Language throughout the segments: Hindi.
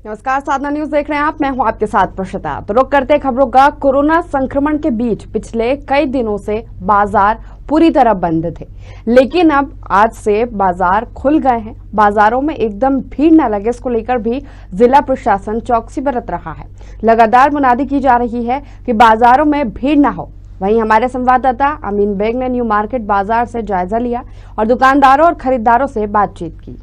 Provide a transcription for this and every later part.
नमस्कार, साधना न्यूज देख रहे हैं आप। मैं हूं आपके साथ प्रशिता। तो रुक करते खबरों का। कोरोना संक्रमण के बीच पिछले कई दिनों से बाजार पूरी तरह बंद थे, लेकिन अब आज से बाजार खुल गए हैं। बाजारों में एकदम भीड़ न लगे, इसको लेकर भी जिला प्रशासन चौकसी बरत रहा है। लगातार मुनादी की जा रही है कि बाजारों में भीड़ न हो। वहीं हमारे संवाददाता अमीन बेग ने न्यू मार्केट बाजार से जायजा लिया और दुकानदारों और खरीदारों से बातचीत की।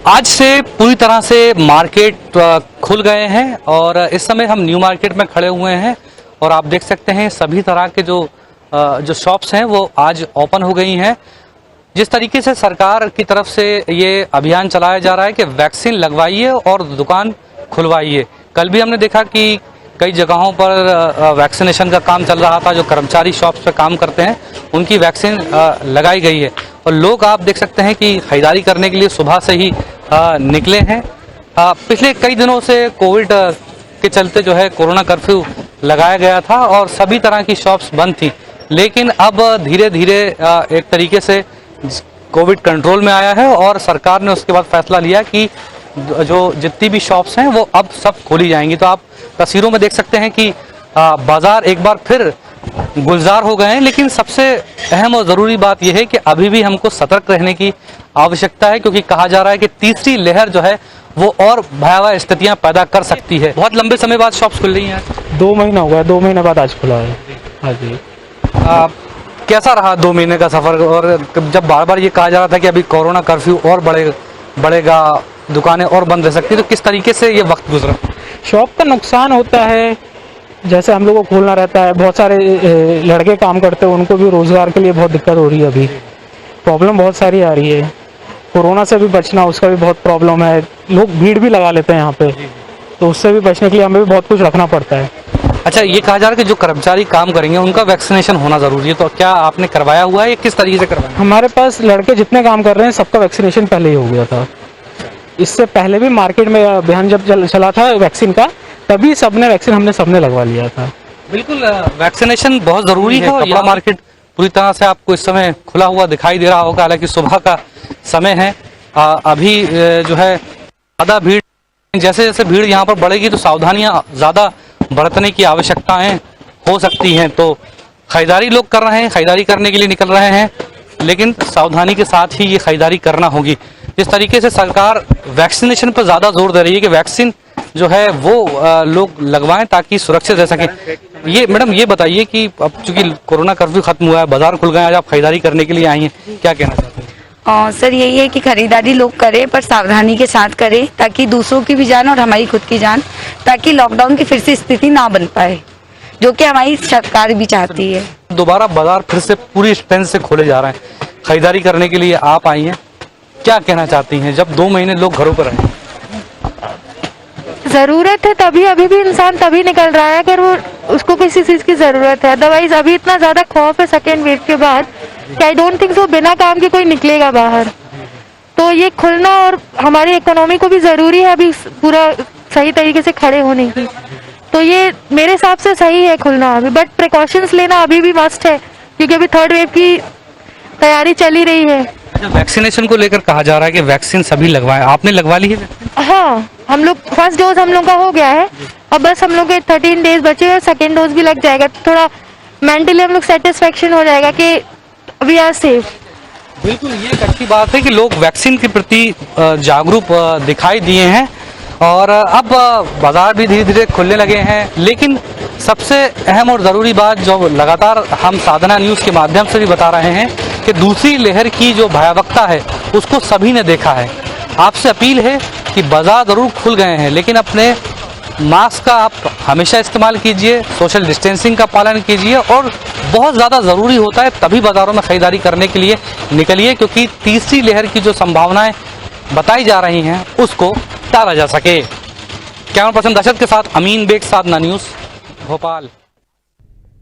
आज से पूरी तरह से मार्केट खुल गए हैं और इस समय हम न्यू मार्केट में खड़े हुए हैं और आप देख सकते हैं सभी तरह के जो शॉप्स हैं वो आज ओपन हो गई हैं। जिस तरीके से सरकार की तरफ से ये अभियान चलाया जा रहा है कि वैक्सीन लगवाइए और दुकान खुलवाइए। कल भी हमने देखा कि कई जगहों पर वैक्सीनेशन का काम चल रहा था। जो कर्मचारी शॉप्स पे काम करते हैं उनकी वैक्सीन लगाई गई है और लोग आप देख सकते हैं कि खरीदारी करने के लिए सुबह से ही निकले हैं। पिछले कई दिनों से कोविड के चलते जो है कोरोना कर्फ्यू लगाया गया था और सभी तरह की शॉप्स बंद थी, लेकिन अब धीरे धीरे एक तरीके से कोविड कंट्रोल में आया है और सरकार ने उसके बाद फैसला लिया कि जो जितनी भी शॉप्स हैं वो अब सब खोली जाएंगी। तो आप तस्वीरों में देख सकते हैं कि बाजार एक बार फिर गुलजार हो गए हैं, लेकिन सबसे अहम और ज़रूरी बात यह है कि अभी भी हमको सतर्क रहने की आवश्यकता है, क्योंकि कहा जा रहा है कि तीसरी लहर जो है वो और भयावह स्थितियां पैदा कर सकती है। बहुत लंबे समय बाद शॉप्स खुल रही हैं। 2 महीना हो गया, 2 महीने बाद आज खुला है। हाँ जी। कैसा रहा 2 महीने का सफ़र? और जब बार बार ये कहा जा रहा था कि अभी कोरोना कर्फ्यू और बढ़ेगा, दुकानें और बंद रह सकती, तो किस तरीके से ये वक्त गुजरा? शॉप का नुकसान होता है, जैसे हम लोग को खोलना रहता है। बहुत सारे लड़के काम करते हैं, उनको भी रोजगार के लिए बहुत दिक्कत हो रही है। अभी प्रॉब्लम बहुत सारी आ रही है। कोरोना से भी बचना, उसका भी बहुत प्रॉब्लम है। लोग भीड़ भी लगा लेते हैं यहाँ पे, तो उससे भी बचने के लिए हमें भी बहुत कुछ रखना पड़ता है। अच्छा, ये कहा जा रहा है कि जो कर्मचारी काम करेंगे उनका वैक्सीनेशन होना जरूरी है, तो क्या आपने करवाया हुआ है या किस तरीके से करवाया? हमारे पास लड़के जितने काम कर रहे हैं सबका वैक्सीनेशन पहले ही हो गया था। इससे पहले भी मार्केट में अभियान जब चला था वैक्सीन का, तभी हमने सबने लगवा लिया था। बिल्कुल, वैक्सीनेशन बहुत जरूरी है। कपड़ा मार्केट पूरी तरह से आपको इस समय खुला हुआ दिखाई दे रहा होगा, हालांकि सुबह का समय है। अभी जो है ज़्यादा भीड़, जैसे जैसे भीड़ यहाँ पर बढ़ेगी तो सावधानियां ज़्यादा बरतने की आवश्यकताएं हो सकती हैं। तो खरीदारी लोग कर रहे हैं, खरीदारी करने के लिए निकल रहे हैं, लेकिन सावधानी के साथ ही ये खरीदारी करना होगी। जिस तरीके से सरकार वैक्सीनेशन पर ज़्यादा जोर दे रही है कि वैक्सीन जो है वो लोग लगवाएं ताकि सुरक्षित रह सकें। ये मैडम ये बताइए कि अब चूंकि कोरोना कर्फ्यू खत्म हुआ है, बाजार खुल गए, आज आप खरीदारी करने के लिए आई हैं, क्या कहना चाहते हैं? सर यही है कि खरीदारी लोग करें, पर सावधानी के साथ करें, ताकि दूसरों की भी जान और हमारी खुद की जान, ताकि लॉकडाउन की फिर से स्थिति ना बन पाए, जो कि हमारी सरकार भी चाहती है। दोबारा बाजार फिर से पूरी स्ट्रेंथ से खोले जा रहे हैं, खरीदारी करने के लिए आप आई हैं, क्या कहना चाहती हैं जब 2 महीने लोग घरों पर रहे? जरूरत है तभी, अभी भी इंसान तभी निकल रहा है अगर वो उसको किसी चीज की जरूरत है। अदरवाइज अभी इतना ज्यादा खौफ है सेकेंड वेव के बाद कि आई डोंट थिंक सो बिना काम के कोई निकलेगा बाहर। तो ये खुलना और हमारी इकोनॉमी को भी जरूरी है अभी पूरा सही तरीके से खड़े होने की। तो ये मेरे हिसाब से सही है खुलना अभी, बट प्रिकॉशंस लेना अभी भी मस्ट है, क्योंकि अभी थर्ड वेव की तैयारी चली रही है। वैक्सीनेशन को लेकर कहा जा रहा है कि वैक्सीन सभी लगवाएं, आपने लगवा ली है? हाँ, हम लोग फर्स्ट डोज हम लोग का हो गया है, अब बस हम लोग के 13 डेज बचे हैं, सेकेंड डोज भी लग जाएगा। थोड़ा मेंटली हम लोग सेटिस्फेक्शन हो जाएगा कि वी आर सेफ। बिल्कुल, ये एक अच्छी बात है कि लोग वैक्सीन के प्रति जागरूक दिखाई दिए हैं और अब बाजार भी धीरे धीरे खुलने लगे हैं। लेकिन सबसे अहम और ज़रूरी बात जो लगातार हम साधना न्यूज़ के माध्यम से भी बता रहे हैं कि दूसरी लहर की जो भयावहता है उसको सभी ने देखा है। आपसे अपील है कि बाजार ज़रूर खुल गए हैं, लेकिन अपने मास्क का आप हमेशा इस्तेमाल कीजिए, सोशल डिस्टेंसिंग का पालन कीजिए और बहुत ज़्यादा ज़रूरी होता है तभी बाज़ारों में ख़रीदारी करने के लिए निकलिए, क्योंकि तीसरी लहर की जो संभावनाएं बताई जा रही हैं उसको टाला जा सके। कैमरा पर्सन दशरथ के साथ अमीन बेग, साधना न्यूज़, भोपाल।